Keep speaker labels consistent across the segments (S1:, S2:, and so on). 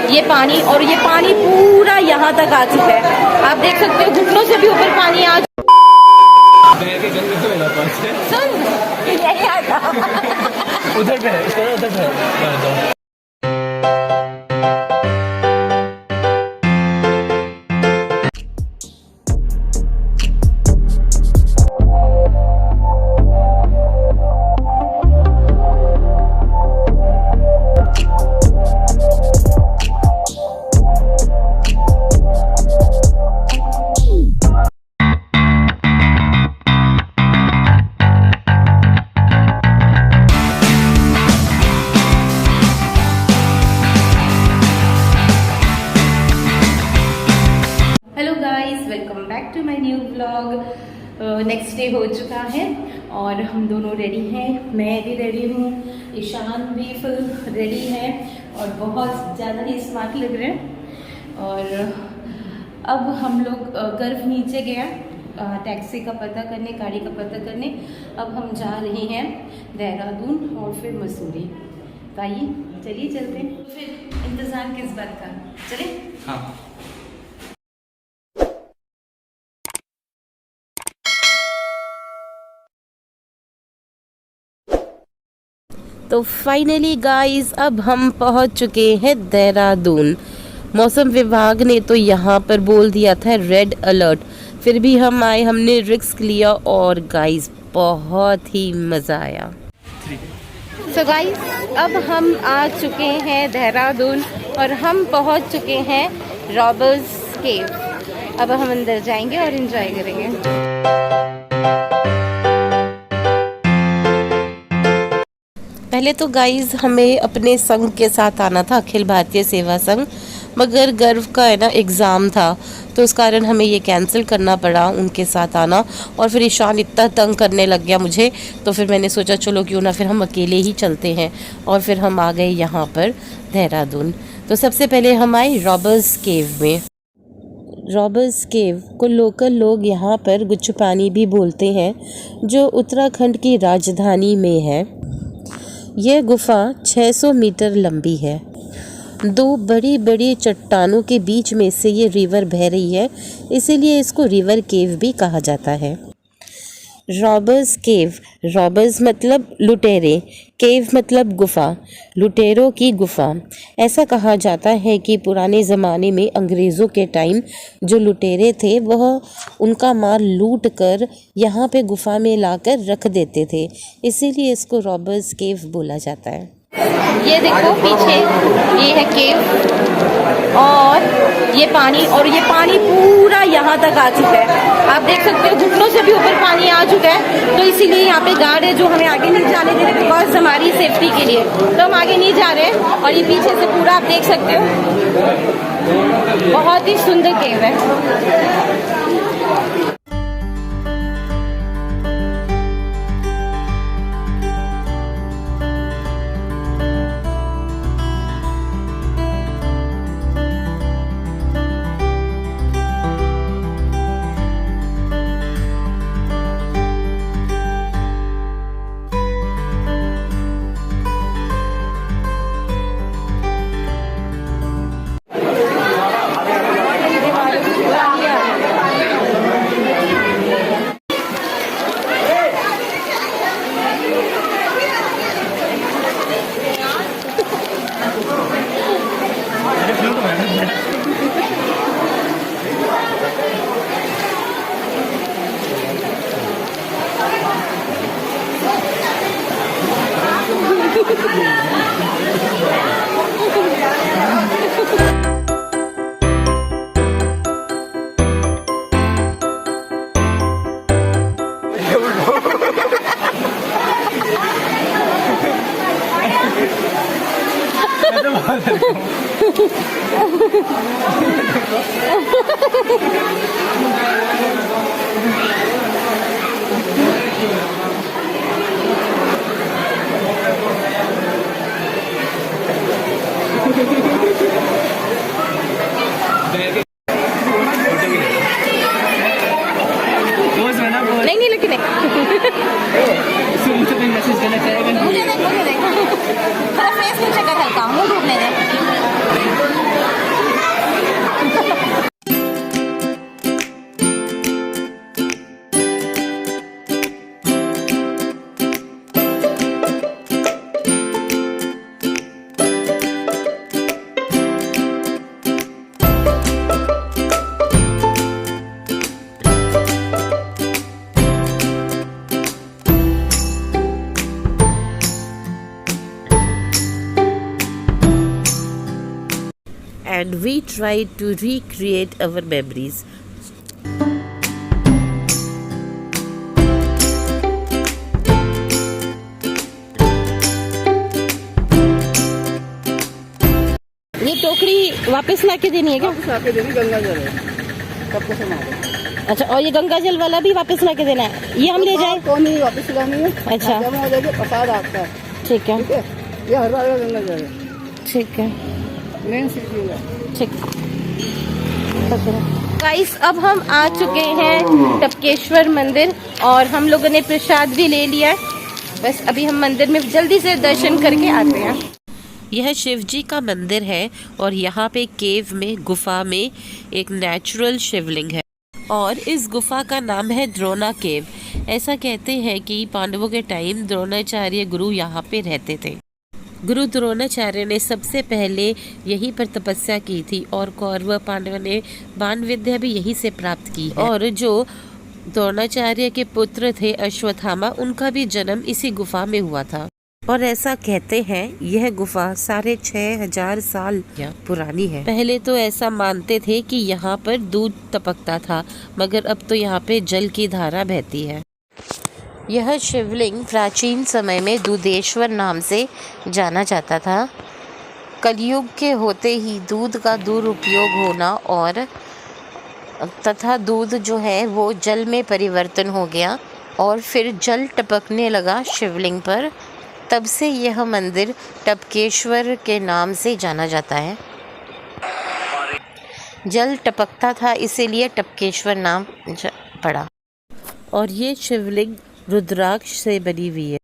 S1: ये पानी, और ये पानी पूरा यहाँ तक आ चुका है। आप देख सकते हो घुटनों से भी ऊपर पानी आ
S2: उधर पे है, उधर पे है।
S1: नेक्स्ट डे हो चुका है और हम दोनों रेडी हैं। मैं भी रेडी हूँ, ईशान भी फुल रेडी है और बहुत ज़्यादा ही स्मार्ट लग रहे हैं। और अब हम लोग गर्व नीचे गया टैक्सी का पता करने, गाड़ी का पता करने। अब हम जा रहे हैं देहरादून और फिर मसूरी। तो आइए चलिए चलते हैं। फिर इंतज़ार किस बात का, चले?
S2: हाँ।
S3: तो फाइनली गाइस अब हम पहुंच चुके हैं देहरादून। मौसम विभाग ने तो यहाँ पर बोल दिया था रेड अलर्ट, फिर भी हम आए, हमने रिस्क लिया और गाइस बहुत ही मज़ा आया।
S1: सो गाइस अब हम आ चुके हैं देहरादून और हम पहुंच चुके हैं रॉबर्स केव। अब हम अंदर जाएंगे और एंजॉय करेंगे।
S3: पहले तो गाइस हमें अपने संघ के साथ आना था, अखिल भारतीय सेवा संघ, मगर गर्व का है ना एग्ज़ाम था तो उस कारण हमें ये कैंसिल करना पड़ा उनके साथ आना। और फिर ईशान इतना तंग करने लग गया मुझे, तो फिर मैंने सोचा चलो क्यों ना फिर हम अकेले ही चलते हैं। और फिर हम आ गए यहाँ पर देहरादून। तो सबसे पहले हम आए रॉबर्स केव में। रॉबर्स केव को लोकल लोग यहाँ पर गुच्चू पानी भी बोलते हैं, जो उत्तराखंड की राजधानी में है। यह गुफा 600 मीटर लंबी है। दो बड़ी बड़ी चट्टानों के बीच में से ये रिवर बह रही है, इसीलिए इसको रिवर केव भी कहा जाता है। रॉबर्स केव, रॉबर्स मतलब लुटेरे, केव मतलब गुफा, लुटेरों की गुफा। ऐसा कहा जाता है कि पुराने ज़माने में अंग्रेज़ों के टाइम जो लुटेरे थे वह उनका माल लूट कर यहाँ पे गुफा में लाकर रख देते थे, इसीलिए इसको रॉबर्स केव बोला जाता है।
S1: ये देखो पीछे ये है केव और ये पानी पूरा यहाँ तक आ चुका है। आप देख सकते हो घुटनों से भी ऊपर पानी आ चुका है। तो इसीलिए यहाँ पे गार्ड है जो हमें आगे नहीं जाने दे रहे, बिकॉज हमारी सेफ्टी के लिए। तो हम आगे नहीं जा रहे हैं। और ये पीछे से पूरा आप देख सकते हो, बहुत ही सुंदर केव है। नहीं लेकिन
S2: मैसेज करना चाहेगा।
S1: मुझे देख थोड़ा फेस नीचे कर हल्का, मुंह ढूंढने दे।
S3: and we tried to recreate our memories. ये टोकरी वापस ला के देनी है क्या?
S2: वापस ला के देनी, गंगा जल है सबको संभालो।
S3: अच्छा, और ये गंगा जल वाला भी वापस ला के देना है, ये हम ले जाए?
S2: कौन नहीं वापस लानी है।
S3: अच्छा,
S2: जमा हो जाएगी, प्रसाद आपका है।
S3: ठीक है,
S2: ठीक है, ये हर बार गंगा जल है।
S3: ठीक है,
S2: मेन सिटी है।
S3: ठीक। गाइस, अब हम आ चुके हैं टपकेश्वर मंदिर और हम लोगों ने प्रसाद भी ले लिया है। बस अभी हम मंदिर में जल्दी से दर्शन करके आते हैं। यह शिव जी का मंदिर है और यहाँ पे केव में, गुफा में एक नेचुरल शिवलिंग है और इस गुफा का नाम है द्रोणा केव। ऐसा कहते हैं कि पांडवों के टाइम द्रोणाचार्य गुरु यहाँ पे रहते थे। गुरु द्रोणाचार्य ने सबसे पहले यहीं पर तपस्या की थी और कौरव पांडव ने बाण विद्या भी यहीं से प्राप्त की है। और जो द्रोणाचार्य के पुत्र थे अश्वत्थामा, उनका भी जन्म इसी गुफा में हुआ था। और ऐसा कहते हैं यह गुफा 6,500 साल पुरानी है। पहले तो ऐसा मानते थे कि यहाँ पर दूध टपकता था, मगर अब तो यहाँ पे जल की धारा बहती है। यह शिवलिंग प्राचीन समय में दूधेश्वर नाम से जाना जाता था। कलयुग के होते ही दूध का दुरुपयोग होना और तथा दूध जो है वो जल में परिवर्तन हो गया और फिर जल टपकने लगा शिवलिंग पर। तब से यह मंदिर टपकेश्वर के नाम से जाना जाता है। जल टपकता था इसीलिए टपकेश्वर नाम पड़ा। और ये शिवलिंग रुद्राक्ष से बनी हुई है।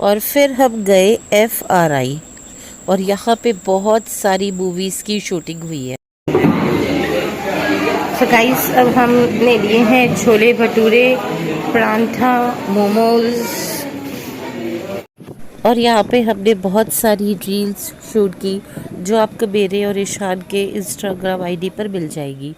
S3: और फिर हम गए FRI और यहाँ पे बहुत सारी मूवीज़ की शूटिंग हुई है। तो गाइस, अब हमने लिए हैं छोले भटूरे, परांठा, मोमोज और यहाँ पे हमने बहुत सारी रील्स शूट की जो आपको मेरे और ईशान के इंस्टाग्राम ID पर मिल जाएगी।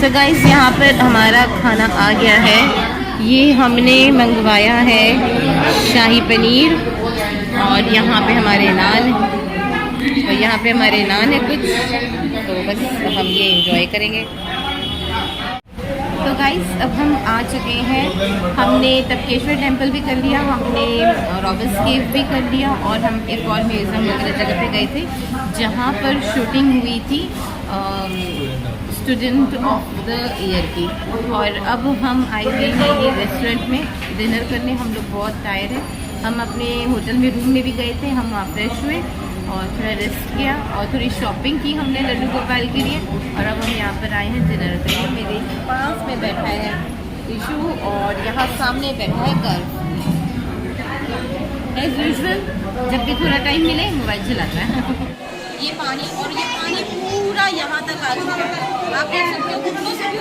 S3: सो गाइस, यहाँ पर हमारा खाना आ गया है। ये हमने मंगवाया है शाही पनीर और यहाँ पे हमारे नान और यहाँ पे हमारे नान है कुछ, तो बस हम ये एंजॉय करेंगे। तो गाइस, अब हम आ चुके हैं। हमने टपकेश्वर टेम्पल भी कर लिया, हमने रॉबर्ट्स केव भी कर लिया और हम एक और म्यूज़ियम वगैरह जगह पे गए थे जहाँ पर शूटिंग हुई थी स्टूडेंट ऑफ द ईयर की। और अब हम आए हुए हैं ये रेस्टोरेंट में डिनर करने। हम लोग बहुत टायर्ड हैं। हम अपने होटल में रूम में भी गए थे, हम वहाँ फ्रेश हुए और थोड़ा रेस्ट किया और थोड़ी शॉपिंग की हमने लड्डू गोपाल के लिए। और अब हम यहाँ पर आए हैं डिनर करने। मेरे पास में बैठा है इशू और यहाँ सामने बैठा है गर्व। एज यूजुअल जब भी थोड़ा टाइम मिले मोबाइल चलाता है। ये पानी पूरा पूरा यहाँ तक आ चुका है। आप देख सकते हो घुटनों से भी